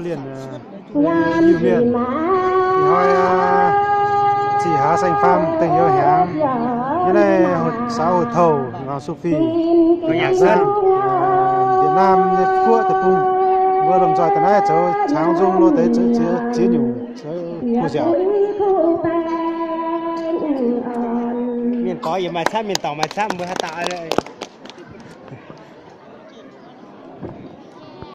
liền nhiều miền hỏi chỉ há xanh pham tình yêu hẻm như này sáu hột thầu ngõ Sophie ở nhà Giang Việt Nam quốc tập trung vừa làm giỏi từ nay cháu sáng dung luôn tới chế nhủ cô dẻo miền có gì mà sát miền tàu mà sát mới tạo rồi